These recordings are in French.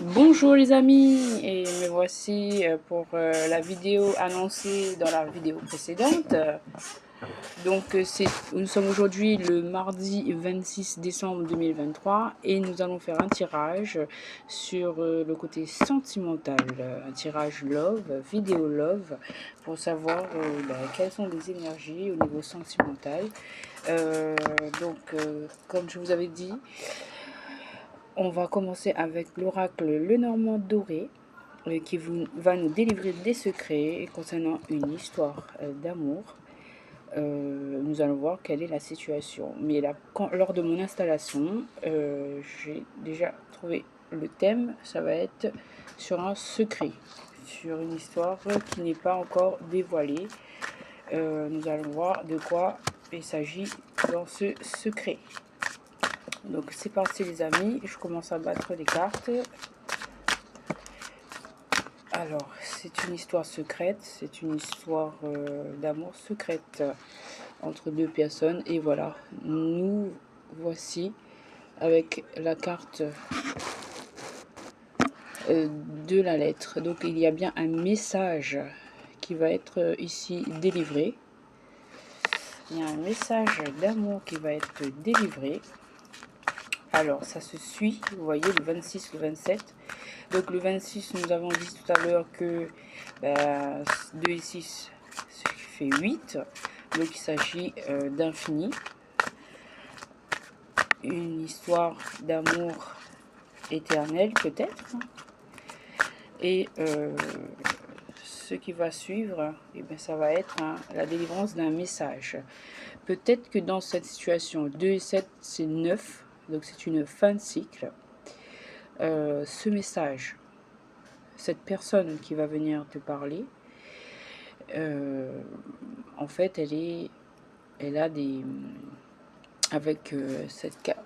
Bonjour les amis, et me voici pour la vidéo annoncée dans la vidéo précédente. Nous sommes aujourd'hui le mardi 26 décembre 2023 et nous allons faire un tirage sur le côté sentimental, un tirage love, vidéo love, pour savoir quelles sont les énergies au niveau sentimental. Comme je vous avais dit, on va commencer avec l'oracle Lenormand Doré va nous délivrer des secrets concernant une histoire d'amour. Nous allons voir quelle est la situation. Mais là, lors de mon installation, j'ai déjà trouvé le thème. Ça va être sur un secret, sur une histoire qui n'est pas encore dévoilée. Nous allons voir de quoi il s'agit dans ce secret. Donc c'est parti les amis, je commence à battre les cartes. Alors, c'est une histoire secrète, c'est une histoire d'amour secrète entre deux personnes. Et voilà, nous voici avec la carte de la lettre. Donc il y a bien un message qui va être ici délivré. Il y a un message d'amour qui va être délivré. Alors, ça se suit, vous voyez, le 26, le 27. Donc, le 26, nous avons dit tout à l'heure que 2 et 6, ce qui fait 8. Donc, il s'agit d'infini. Une histoire d'amour éternel, peut-être. Et ce qui va suivre, eh bien, ça va être la délivrance d'un message. Peut-être que dans cette situation, 2 et 7, c'est 9. Donc, c'est une fin de cycle. Ce message, cette personne qui va venir te parler, en fait, elle a des... Avec cette carte,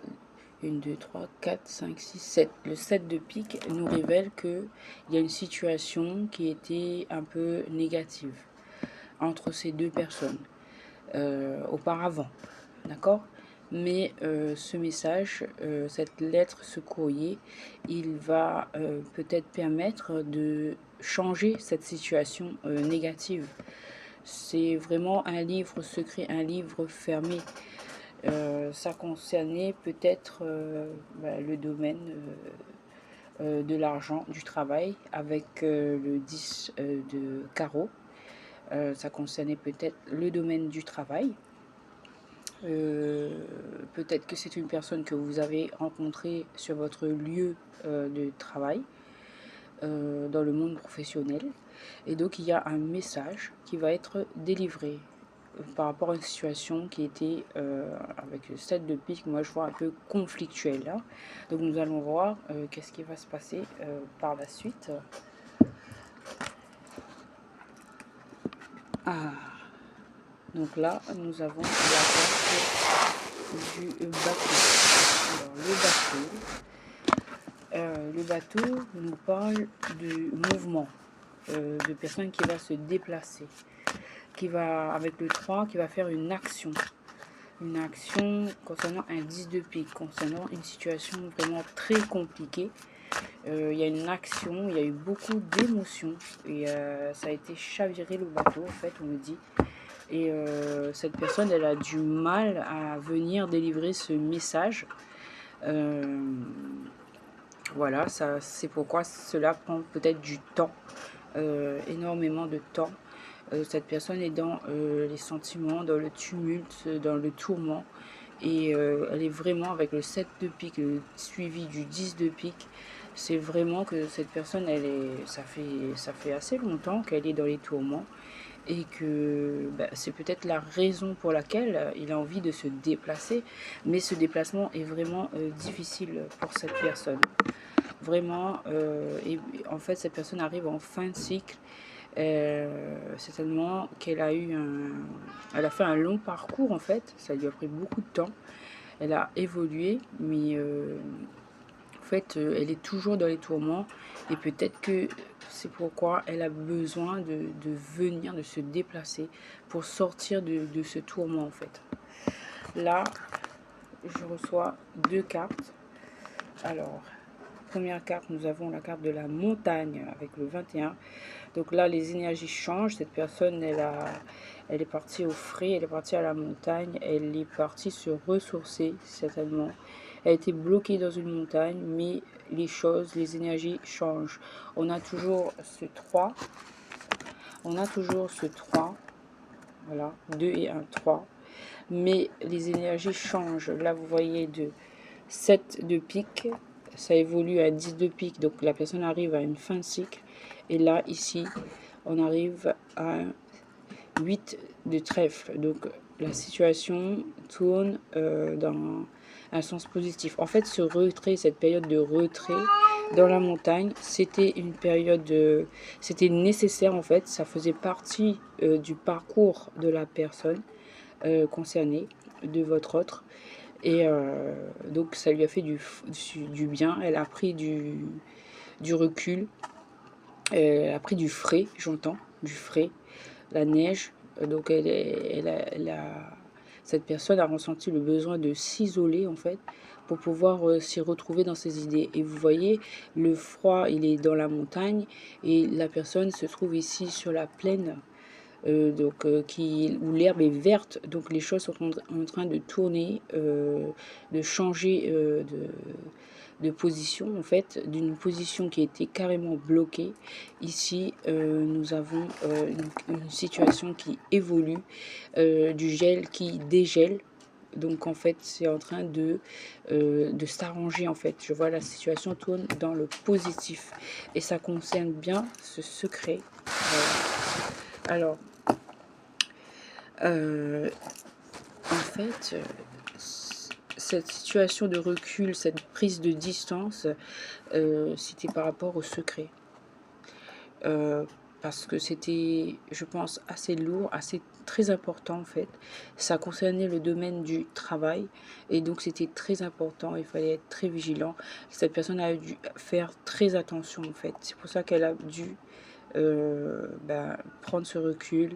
1, 2, 3, 4, 5, 6, 7. Le 7 de pique nous révèle qu'il y a une situation qui était un peu négative entre ces deux personnes auparavant. D'accord ? Mais ce message, cette lettre, ce courrier, il va peut-être permettre de changer cette situation négative. C'est vraiment un livre secret, un livre fermé. Ça concernait peut-être le domaine de l'argent, du travail, avec le 10 de carreau. Ça concernait peut-être le domaine du travail. Peut-être que c'est une personne que vous avez rencontrée sur votre lieu de travail, dans le monde professionnel. Et donc, il y a un message qui va être délivré par rapport à une situation qui était, avec le 7 de pique, moi je vois un peu conflictuelle. Hein. Donc, nous allons voir qu'est-ce qui va se passer par la suite. Ah, donc là, nous avons la carte du bateau. Alors, le bateau nous parle du mouvement, de personne qui va se déplacer, qui va, avec le 3, qui va faire une action concernant un 10 de pique, concernant une situation vraiment très compliquée. Il y a une action, il y a eu beaucoup d'émotions, et ça a été chaviré le bateau, en fait, on me dit. Et cette personne, elle a du mal à venir délivrer ce message. Voilà, c'est pourquoi cela prend peut-être du temps, énormément de temps. Cette personne est dans les sentiments, dans le tumulte, dans le tourment. Et elle est vraiment avec le 7 de pique, suivi du 10 de pique. C'est vraiment que cette personne, ça fait assez longtemps qu'elle est dans les tourments. Et que c'est peut-être la raison pour laquelle il a envie de se déplacer. Mais ce déplacement est vraiment difficile pour cette personne. Vraiment, et en fait, cette personne arrive en fin de cycle. Certainement qu'elle a elle a fait un long parcours en fait, ça lui a pris beaucoup de temps. Elle a évolué, mais en fait, elle est toujours dans les tourments et peut-être que c'est pourquoi elle a besoin de venir, de se déplacer pour sortir de ce tourment en fait. Là, je reçois 2 cartes. Alors, première carte, nous avons la carte de la montagne avec le 21. Donc là, les énergies changent. Cette personne, elle est partie au frais, elle est partie à la montagne, elle est partie se ressourcer, certainement. Elle a été bloquée dans une montagne, mais les choses, les énergies changent. On a toujours ce 3. On a toujours ce 3. Voilà, 2 et 1, 3. Mais les énergies changent. Là, vous voyez de 7 de pique, ça évolue à 10 de pique, donc la personne arrive à une fin de cycle. Et là, ici, on arrive à 8 de trèfle. Donc la situation tourne dans un sens positif. En fait, ce retrait, cette période de retrait dans la montagne, c'était une période c'était nécessaire en fait. Ça faisait partie du parcours de la personne concernée, de votre autre. Et donc ça lui a fait du bien. Elle a pris du recul. Elle a pris du frais, j'entends, du frais, la neige. Donc cette personne a ressenti le besoin de s'isoler en fait pour pouvoir s'y retrouver dans ses idées. Et vous voyez, le froid, il est dans la montagne et la personne se trouve ici sur la plaine. Où l'herbe est verte, donc les choses sont en train de tourner, de changer de position, en fait, d'une position qui était carrément bloquée. Ici, nous avons une situation qui évolue, du gel qui dégèle. Donc en fait, c'est en train de s'arranger en fait. Je vois la situation tourne dans le positif et ça concerne bien ce secret. Alors, en fait, cette situation de recul, cette prise de distance, c'était par rapport au secret. Parce que c'était, je pense, assez lourd, assez très important en fait. Ça concernait le domaine du travail et donc c'était très important, il fallait être très vigilant. Cette personne a dû faire très attention en fait. C'est pour ça qu'elle a dû prendre ce recul,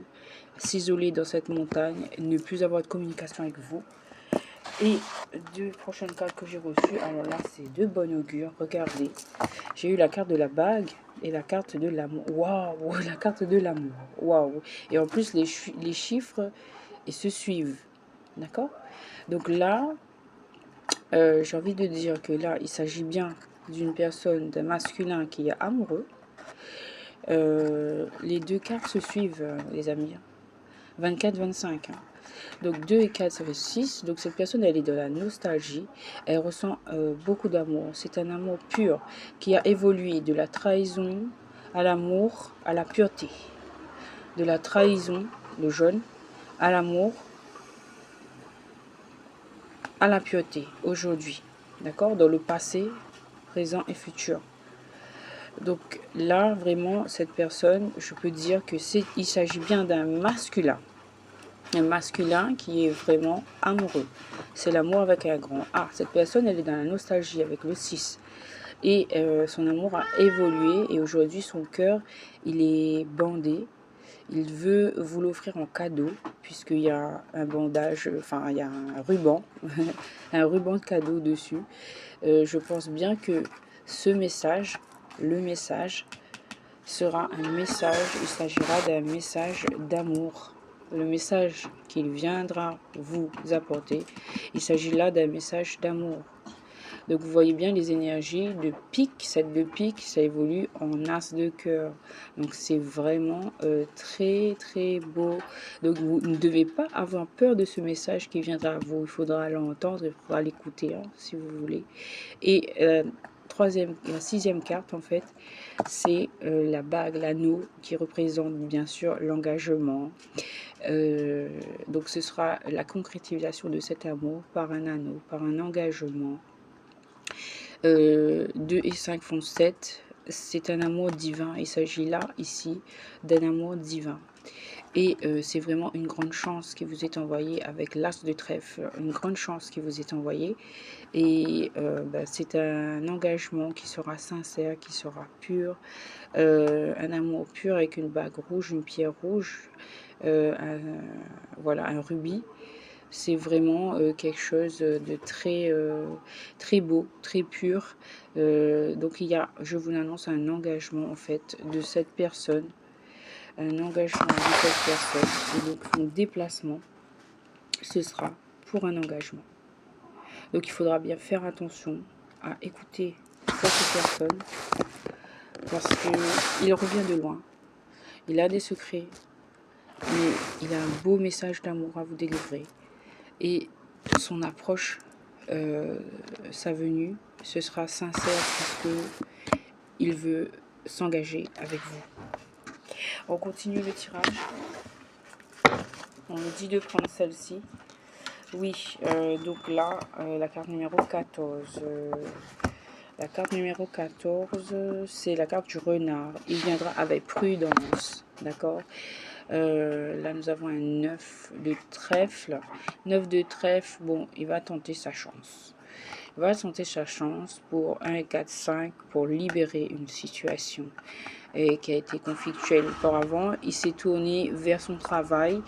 s'isoler dans cette montagne, ne plus avoir de communication avec vous. Et deux prochaines cartes que j'ai reçues, alors là c'est de bon augure, regardez. J'ai eu la carte de la bague et la carte de l'amour. Waouh, la carte de l'amour. Waouh. Et en plus les chiffres ils se suivent. D'accord? Donc là, j'ai envie de dire que là, il s'agit bien d'une personne, d'un masculin qui est amoureux. Les deux cartes se suivent, les amis. 24-25. Donc 2 et 4, ça fait 6. Donc cette personne, elle est dans la nostalgie. Elle ressent beaucoup d'amour. C'est un amour pur qui a évolué de la trahison à l'amour, à la pureté. De la trahison, le jaune, à l'amour, à la pureté, aujourd'hui. D'accord? Dans le passé, présent et futur. Donc là, vraiment, cette personne, je peux dire que il s'agit bien d'un masculin. Un masculin qui est vraiment amoureux. C'est l'amour avec un grand A. Cette personne, elle est dans la nostalgie avec le 6. Et son amour a évolué. Et aujourd'hui, son cœur, il est bandé. Il veut vous l'offrir en cadeau, puisqu'il y a un bandage, enfin, il y a un ruban, un ruban de cadeau dessus. Je pense bien que ce message, le message, sera un message, il s'agira d'un message d'amour. Le message qu'il viendra vous apporter, il s'agit là d'un message d'amour. Donc vous voyez bien les énergies de pique, cette de pique, ça évolue en as de cœur. Donc c'est vraiment très très beau. Donc vous ne devez pas avoir peur de ce message qui viendra à vous. Il faudra l'entendre, il faudra l'écouter si vous voulez. Et la sixième carte en fait, c'est la bague, l'anneau qui représente bien sûr l'engagement. Donc ce sera la concrétisation de cet amour par un anneau, par un engagement. 2 et 5 font 7. C'est un amour divin. Il s'agit là, ici, d'un amour divin. Et c'est vraiment une grande chance qui vous est envoyée avec l'as de trèfle. Une grande chance qui vous est envoyée. Et c'est un engagement qui sera sincère, qui sera pur. Un amour pur avec une bague rouge, une pierre rouge. Un rubis. C'est vraiment quelque chose de très, très beau, très pur. Donc il y a, je vous l'annonce, un engagement en fait de cette personne, un engagement de cette personne. Et donc son déplacement, ce sera pour un engagement. Donc il faudra bien faire attention à écouter cette personne parce qu'il revient de loin. Il a des secrets, mais il a un beau message d'amour à vous délivrer. Et son approche, sa venue, ce sera sincère puisque il veut s'engager avec vous. On continue le tirage. On me dit de prendre celle-ci. Oui, donc là, la carte numéro 14. La carte numéro 14, c'est la carte du renard. Il viendra avec prudence, d'accord? Là, nous avons un 9 de trèfle. 9 de trèfle, bon, il va tenter sa chance. Il va tenter sa chance pour 1 et 4, 5 pour libérer une situation qui a été conflictuelle auparavant. Il s'est tourné vers son travail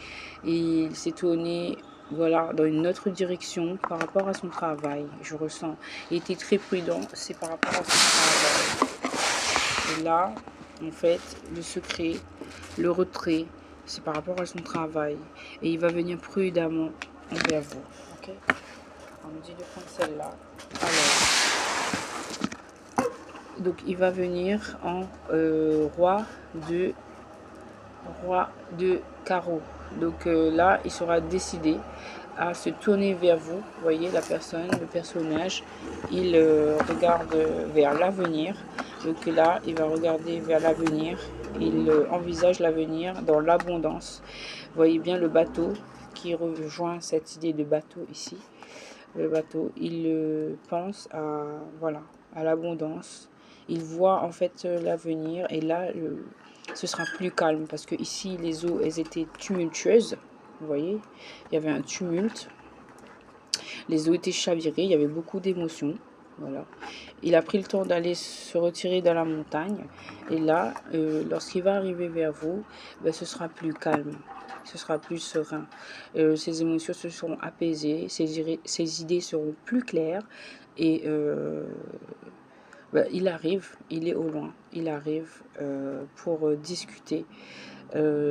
et il s'est tourné voilà, dans une autre direction par rapport à son travail. Je ressens. Il était très prudent, c'est par rapport à son travail. Et là, en fait, le secret, le retrait, c'est par rapport à son travail. Et il va venir prudemment envers vous. Ok? On me dit de prendre celle-là. Alors, donc il va venir en roi de carreau. Donc là, il sera décidé à se tourner vers vous. Vous voyez, la personne, le personnage, il regarde vers l'avenir. Donc là, il va regarder vers l'avenir. Il envisage l'avenir dans l'abondance. Vous voyez bien le bateau qui rejoint cette idée de bateau ici. Le bateau, il pense à, voilà, à l'abondance. Il voit en fait l'avenir et là, ce sera plus calme parce que ici, les eaux, elles étaient tumultueuses. Vous voyez, il y avait un tumulte. Les eaux étaient chavirées, il y avait beaucoup d'émotions. Voilà. Il a pris le temps d'aller se retirer dans la montagne. Et là, lorsqu'il va arriver vers vous, ben, ce sera plus calme. Ce sera plus serein. Ses émotions se seront apaisées. Ses idées seront plus claires. Et ben, il arrive, il est au loin. Il arrive pour discuter.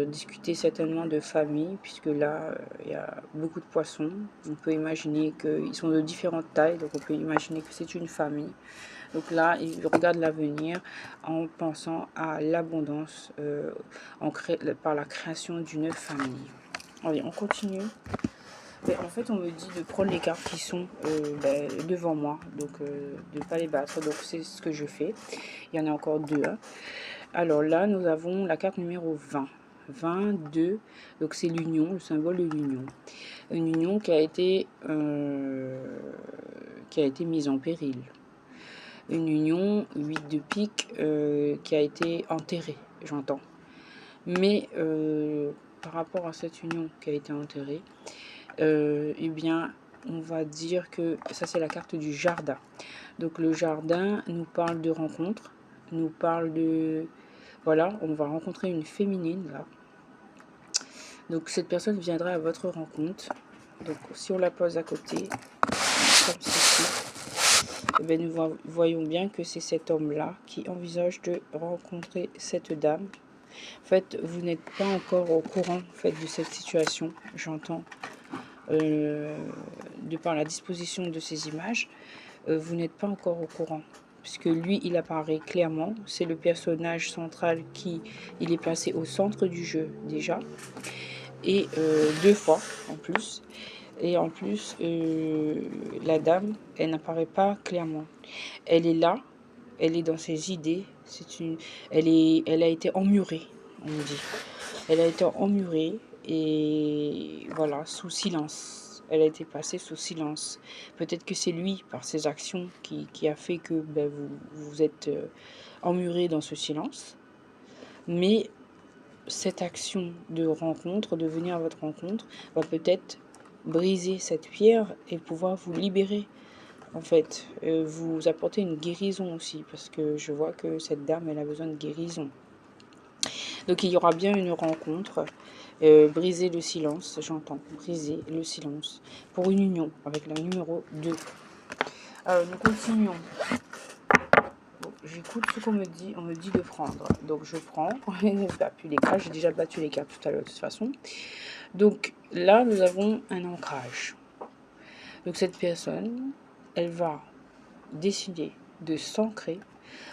Discuter certainement de famille, puisque là, il y a beaucoup de poissons. On peut imaginer qu'ils sont de différentes tailles, donc on peut imaginer que c'est une famille. Donc là, il regarde l'avenir en pensant à l'abondance par la création d'une famille. Allez, on continue. Mais en fait, on me dit de prendre les cartes qui sont devant moi, donc de ne pas les battre. Donc c'est ce que je fais. Il y en a encore deux. Hein. Alors là, nous avons la carte numéro 20. 22, donc c'est l'union, le symbole de l'union. Une union qui a été mise en péril. Une union, 8 de pique, qui a été enterrée, j'entends. Mais par rapport à cette union qui a été enterrée, eh bien, on va dire que ça c'est la carte du jardin. Donc le jardin nous parle de rencontre, nous parle de... Voilà, on va rencontrer une féminine là. Donc cette personne viendra à votre rencontre. Donc si on la pose à côté, comme ceci, eh bien, nous voyons bien que c'est cet homme-là qui envisage de rencontrer cette dame. En fait, vous n'êtes pas encore au courant en fait, de cette situation, j'entends, de par la disposition de ces images, vous n'êtes pas encore au courant. Puisque lui, il apparaît clairement, c'est le personnage central il est placé au centre du jeu déjà, et deux fois en plus. Et en plus, la dame, elle n'apparaît pas clairement. Elle est là, elle est dans ses idées. Elle a été emmurée, on dit. Elle a été emmurée et voilà, sous silence. Elle a été placée sous silence. Peut-être que c'est lui, par ses actions, qui a fait que ben, vous êtes emmuré dans ce silence. Mais cette action de rencontre, de venir à votre rencontre, va peut-être briser cette pierre et pouvoir vous libérer. En fait, vous apporter une guérison aussi, parce que je vois que cette dame, elle a besoin de guérison. Donc il y aura bien une rencontre. Briser le silence, j'entends. Briser le silence pour une union avec la numéro 2. Alors nous continuons. Bon, j'écoute ce qu'on me dit. On me dit de prendre. Donc je prends. Battu les cartes. J'ai déjà battu les cartes tout à l'heure de toute façon. Donc là, nous avons un ancrage. Donc cette personne, elle va décider de s'ancrer.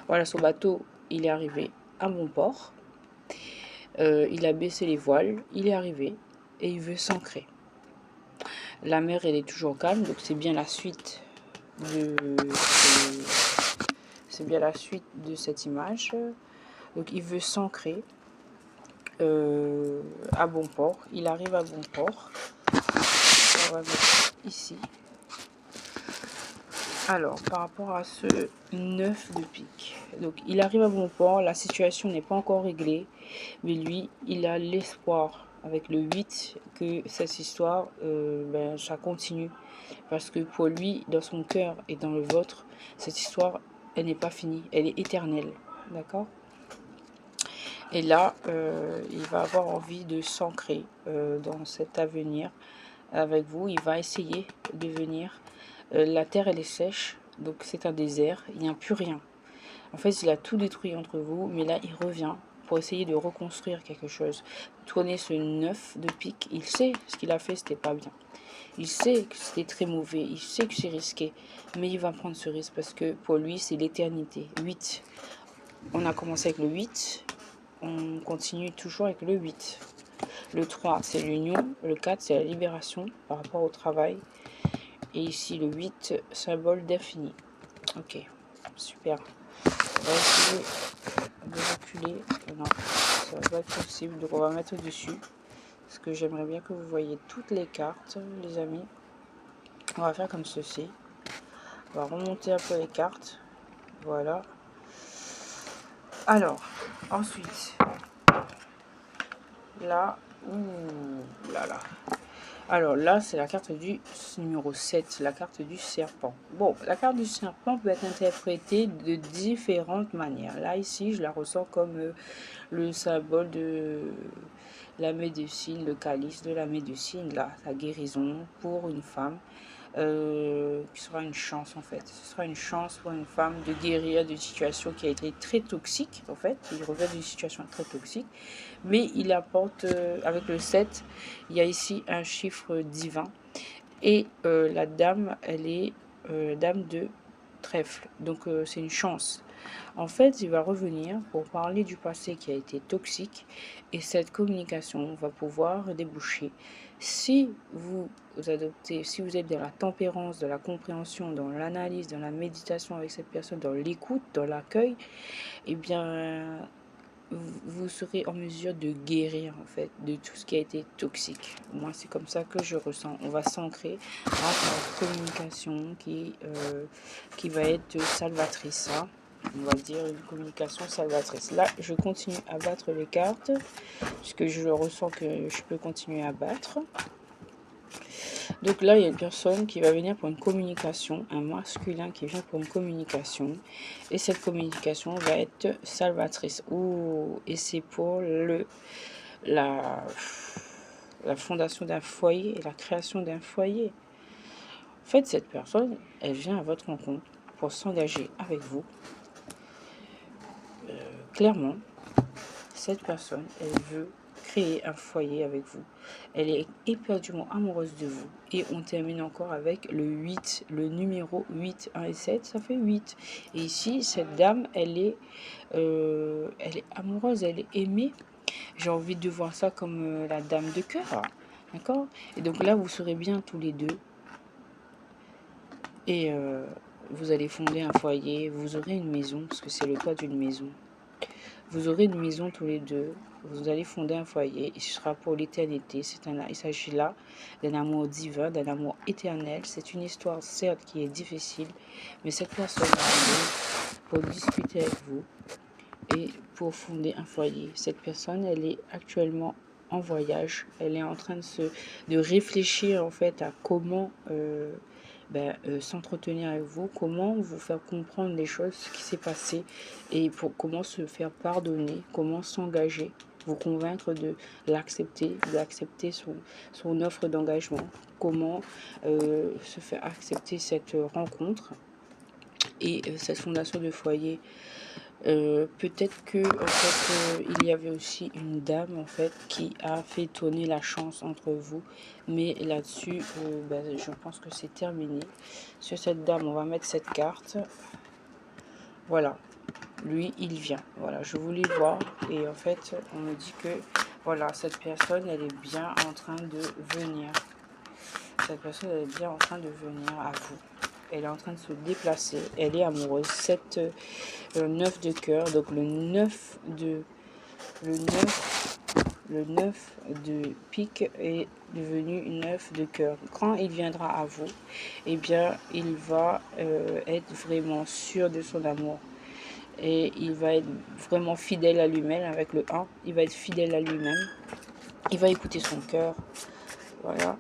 Voilà, son bateau, il est arrivé à bon port. Il a baissé les voiles, il est arrivé et il veut s'ancrer. La mer, elle est toujours calme, donc c'est bien la suite de cette image. Donc il veut s'ancrer à bon port. Il arrive à bon port. On va mettre ici. Alors, par rapport à ce 9 de pique. Donc, il arrive à bon port. La situation n'est pas encore réglée. Mais lui, il a l'espoir, avec le 8, que cette histoire, ça continue. Parce que pour lui, dans son cœur et dans le vôtre, cette histoire, elle n'est pas finie. Elle est éternelle. D'accord ? Et là, il va avoir envie de s'ancrer dans cet avenir avec vous. Il va essayer de venir. La terre, elle est sèche, donc c'est un désert. Il n'y a plus rien. En fait, il a tout détruit entre vous, mais là, il revient pour essayer de reconstruire quelque chose. Tourner ce 9 de pique, il sait ce qu'il a fait, c'était pas bien. Il sait que c'était très mauvais, il sait que c'est risqué, mais il va prendre ce risque parce que pour lui, c'est l'éternité. 8. On a commencé avec le 8, on continue toujours avec le 8. Le 3, c'est l'union. Le 4, c'est la libération par rapport au travail. Et ici, le 8, symbole d'infini. Ok, super. On va essayer de reculer. Non, ça va pas être possible. Donc, on va mettre dessus. Parce que j'aimerais bien que vous voyez toutes les cartes, les amis. On va faire comme ceci. On va remonter un peu les cartes. Voilà. Alors, ensuite, là, ouh là là. Alors là, c'est la carte du numéro 7, la carte du serpent. Bon, la carte du serpent peut être interprétée de différentes manières. Là, ici, je la ressens comme le symbole de la médecine, le calice de la médecine, là, la guérison pour une femme. Qui sera une chance en fait. Ce sera une chance pour une femme de guérir d'une situation qui a été très toxique en fait. Il revient d'une situation très toxique. Mais il apporte, avec le 7, il y a ici un chiffre divin. Et la dame, elle est dame de trèfle. Donc c'est une chance. En fait, il va revenir pour parler du passé qui a été toxique. Et cette communication va pouvoir déboucher. Si vous adoptez, si vous êtes dans la tempérance, dans la compréhension, dans l'analyse, dans la méditation avec cette personne, dans l'écoute, dans l'accueil, eh bien, vous serez en mesure de guérir en fait de tout ce qui a été toxique. Moi, c'est comme ça que je ressens. On va s'ancrer grâce à la communication qui va être salvatrice. Hein. On va dire une communication salvatrice. Là, je continue à battre les cartes puisque je ressens que je peux continuer à battre. Donc là, il y a une personne qui va venir pour une communication, un masculin qui vient pour une communication. Et cette communication va être salvatrice. Ouh, et c'est pour la fondation d'un foyer et la création d'un foyer. En fait, cette personne, elle vient à votre rencontre pour s'engager avec vous. Clairement, cette personne, elle veut créer un foyer avec vous. Elle est éperdument amoureuse de vous. Et on termine encore avec le 8, le numéro 8, 1 et 7, ça fait 8. Et ici, cette dame, elle est amoureuse, elle est aimée. J'ai envie de voir ça comme la dame de cœur. D'accord? Et donc là, vous serez bien tous les deux. Et vous allez fonder un foyer, vous aurez une maison, parce que c'est le cas d'une maison. Vous aurez une maison tous les deux, vous allez fonder un foyer, et ce sera pour l'éternité. Il s'agit là d'un amour divin, d'un amour éternel. C'est une histoire certes qui est difficile, mais cette personne arrive pour discuter avec vous et pour fonder un foyer. Cette personne, elle est actuellement en voyage, elle est en train de réfléchir en fait à comment s'entretenir avec vous, comment vous faire comprendre les choses, ce qui s'est passé et pour comment se faire pardonner, comment s'engager vous convaincre de l'accepter, d'accepter son offre d'engagement. Comment se faire accepter cette rencontre et cette fondation de foyer. Peut-être que en fait, il y avait aussi une dame en fait qui a fait tourner la chance entre vous, mais là-dessus, je pense que c'est terminé. Sur cette dame, on va mettre cette carte. Voilà, lui, il vient. Voilà, je voulais voir et en fait, on me dit que voilà, cette personne, elle est bien en train de venir. Cette personne, elle est bien en train de venir à vous. Elle est en train de se déplacer. Elle est amoureuse. 9 de cœur. Donc le 9 de pique est devenu 9 de cœur. Quand il viendra à vous, eh bien, il va être vraiment sûr de son amour. Et il va être vraiment fidèle à lui-même avec le 1. Il va être fidèle à lui-même. Il va écouter son cœur. Voilà.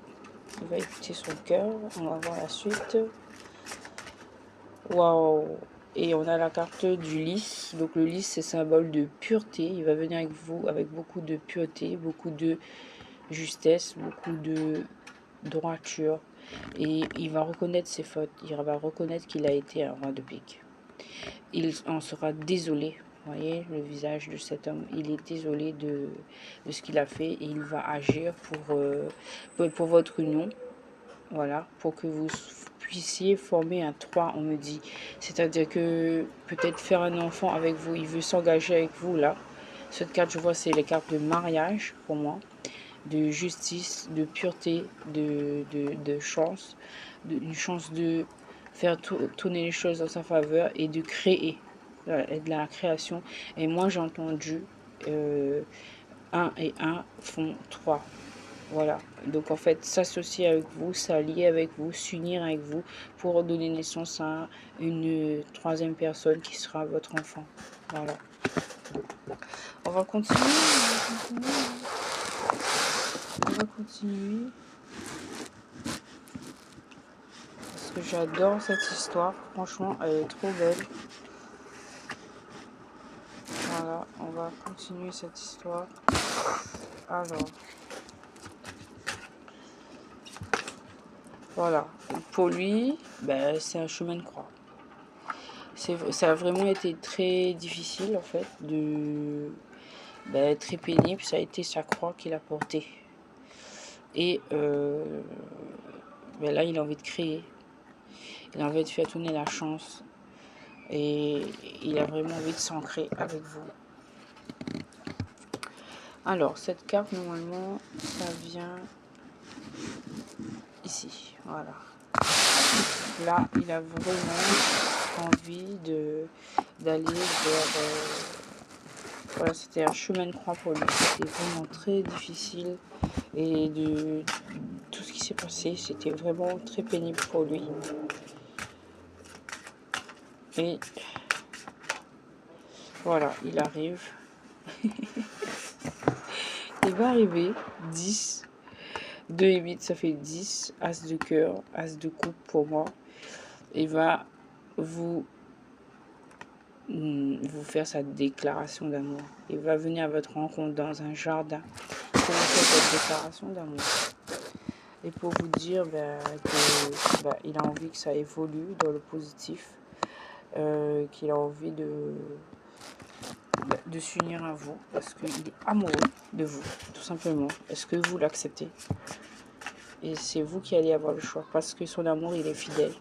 Il va écouter son cœur. On va voir la suite. Waouh! Et on a la carte du lys. Donc le lys, c'est symbole de pureté. Il va venir avec vous avec beaucoup de pureté, beaucoup de justesse, beaucoup de droiture. Et il va reconnaître ses fautes. Il va reconnaître qu'il a été un roi de pique. Il en sera désolé. Vous voyez le visage de cet homme. Il est désolé de ce qu'il a fait et il va agir pour votre union. Voilà, pour que vous puissiez former un 3, on me dit. C'est-à-dire que peut-être faire un enfant avec vous, il veut s'engager avec vous là. Cette carte, je vois, c'est les cartes de mariage pour moi, de justice, de pureté, de chance, une chance de faire tourner les choses dans sa faveur et de créer, voilà, et de la création. Et moi, j'ai entendu 1 et 1 font 3. Voilà, donc en fait, s'associer avec vous, s'allier avec vous, s'unir avec vous pour donner naissance à une troisième personne qui sera votre enfant. Voilà. On va continuer, on va continuer. Parce que j'adore cette histoire. Franchement, elle est trop belle. Voilà, on va continuer cette histoire. Alors. Voilà. Pour lui, c'est un chemin de croix. Ça a vraiment été très difficile, en fait, très pénible. Ça a été sa croix qu'il a portée. Et là, il a envie de créer. Il a envie de faire tourner la chance. Et il a vraiment envie de s'ancrer avec vous. Alors, cette carte, normalement, ça vient ici. Voilà. Là, il a vraiment envie d'aller vers... voilà, c'était un chemin de croix pour lui. C'était vraiment très difficile. Et de tout ce qui s'est passé, c'était vraiment très pénible pour lui. Et voilà, il arrive. Il va arriver 10. 2 et 8, ça fait 10. As de cœur, as de coupe pour moi. Il va vous faire sa déclaration d'amour. Il va venir à votre rencontre dans un jardin pour vous faire cette déclaration d'amour. Et pour vous dire qu'il a envie que ça évolue dans le positif, qu'il a envie de s'unir à vous, parce qu'il est amoureux de vous, tout simplement. Est-ce que vous l'acceptez? Et c'est vous qui allez avoir le choix, parce que son amour, il est fidèle,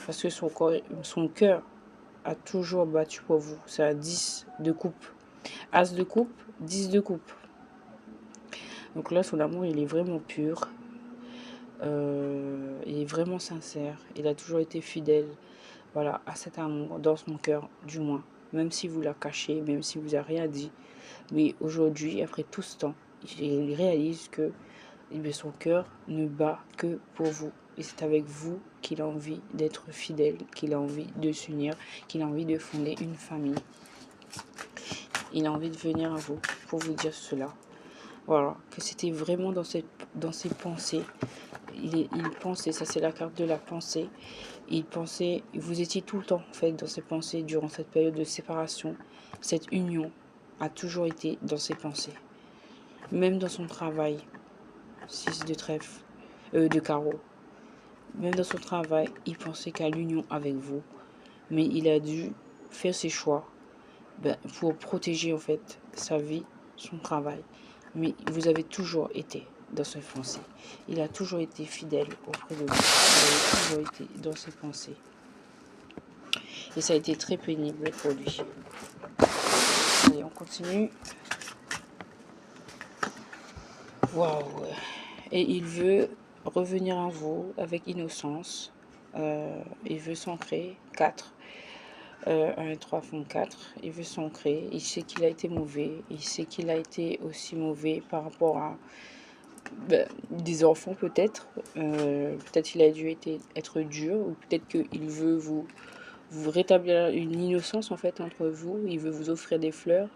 parce que son cœur a toujours battu pour vous. C'est un 10 de coupe. As de coupe, 10 de coupe. Donc là, son amour, il est vraiment pur. Il est vraiment sincère. Il a toujours été fidèle, voilà, à cet amour, dans son cœur, du moins. Même si vous la cachez, même si vous n'avez rien dit. Mais aujourd'hui, après tout ce temps, il réalise que son cœur ne bat que pour vous. Et c'est avec vous qu'il a envie d'être fidèle, qu'il a envie de s'unir, qu'il a envie de fonder une famille. Il a envie de venir à vous pour vous dire cela. Voilà, que c'était vraiment dans ses pensées. Il pensait, ça c'est la carte de la pensée. Il pensait, vous étiez tout le temps en fait dans ses pensées durant cette période de séparation. Cette union a toujours été dans ses pensées. Même dans son travail, 6 de trèfle, de carreau. Même dans son travail, il pensait qu'à l'union avec vous. Mais il a dû faire ses choix pour protéger en fait sa vie, son travail. Mais vous avez toujours été dans ses pensées. Il a toujours été fidèle auprès de vous. Il a toujours été dans ses pensées. Et ça a été très pénible pour lui. Allez, on continue. Waouh. Et il veut revenir à vous avec innocence. Il veut s'ancrer. 4. 1 et 3 font 4. Il veut s'ancrer. Il sait qu'il a été mauvais. Il sait qu'il a été aussi mauvais par rapport à des enfants peut-être. Peut-être il a dû être dur. Ou peut-être qu'il veut vous rétablir une innocence en fait entre vous. Il veut vous offrir des fleurs.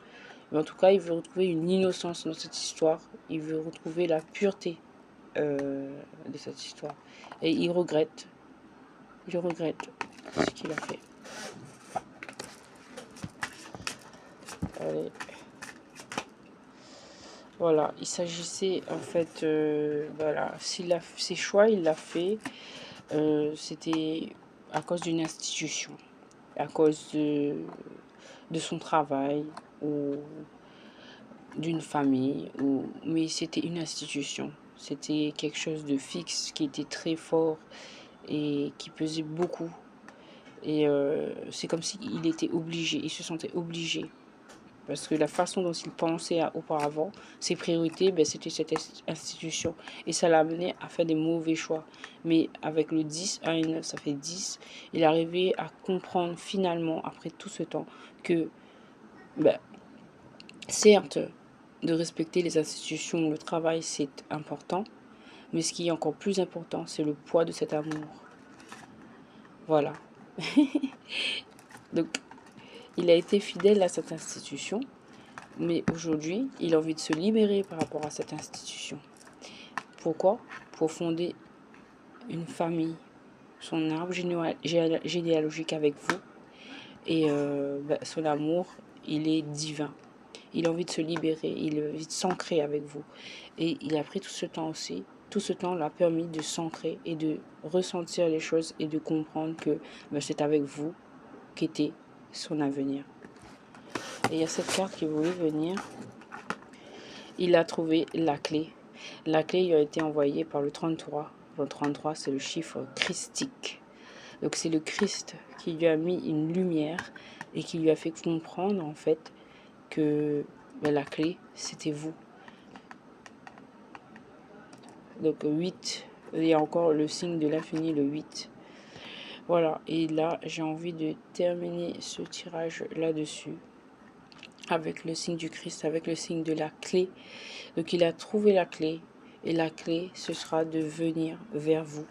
Mais en tout cas, il veut retrouver une innocence dans cette histoire. Il veut retrouver la pureté de cette histoire. Et il regrette. Il regrette ce qu'il a fait. Allez. Voilà, il s'agissait en fait, voilà, ses choix, il l'a fait, c'était à cause d'une institution, à cause de son travail ou d'une famille, mais c'était une institution, c'était quelque chose de fixe qui était très fort et qui pesait beaucoup. Et c'est comme s'il était obligé, il se sentait obligé. Parce que la façon dont il pensait auparavant, ses priorités, c'était cette institution. Et ça l'a amené à faire des mauvais choix. Mais avec le 10, 1 et 9, ça fait 10. Il est arrivé à comprendre finalement, après tout ce temps, que, certes, de respecter les institutions, le travail, c'est important. Mais ce qui est encore plus important, c'est le poids de cet amour. Voilà. Donc, il a été fidèle à cette institution. Mais aujourd'hui, il a envie de se libérer par rapport à cette institution. Pourquoi? Pour fonder une famille, son arbre généalogique avec vous. Et son amour, il est divin. Il a envie de se libérer, il a envie de s'ancrer avec vous. Et il a pris tout ce temps aussi. Tout ce temps l'a permis de s'ancrer et de ressentir les choses et de comprendre que c'est avec vous qu'était son avenir. Et il y a cette carte qui voulait venir. Il a trouvé la clé. La clé lui a été envoyée par le 33. Le 33, c'est le chiffre christique. Donc c'est le Christ qui lui a mis une lumière et qui lui a fait comprendre en fait que la clé, c'était vous. Donc 8, il y a encore le signe de l'infini, le 8. Voilà, et là, j'ai envie de terminer ce tirage là-dessus. Avec le signe du Christ, avec le signe de la clé. Donc il a trouvé la clé. Et la clé, ce sera de venir vers vous.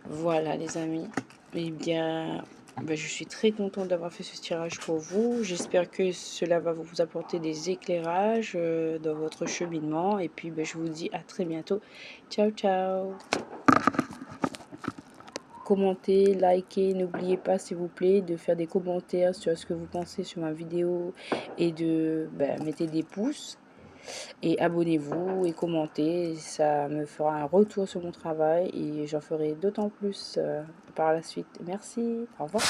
Voilà les amis. Eh bien, je suis très contente d'avoir fait ce tirage pour vous. J'espère que cela va vous apporter des éclairages dans votre cheminement. Et puis, je vous dis à très bientôt. Ciao, ciao. Commentez, likez, n'oubliez pas s'il vous plaît de faire des commentaires sur ce que vous pensez sur ma vidéo et de mettre des pouces et abonnez-vous et commentez, ça me fera un retour sur mon travail et j'en ferai d'autant plus par la suite. Merci, au revoir.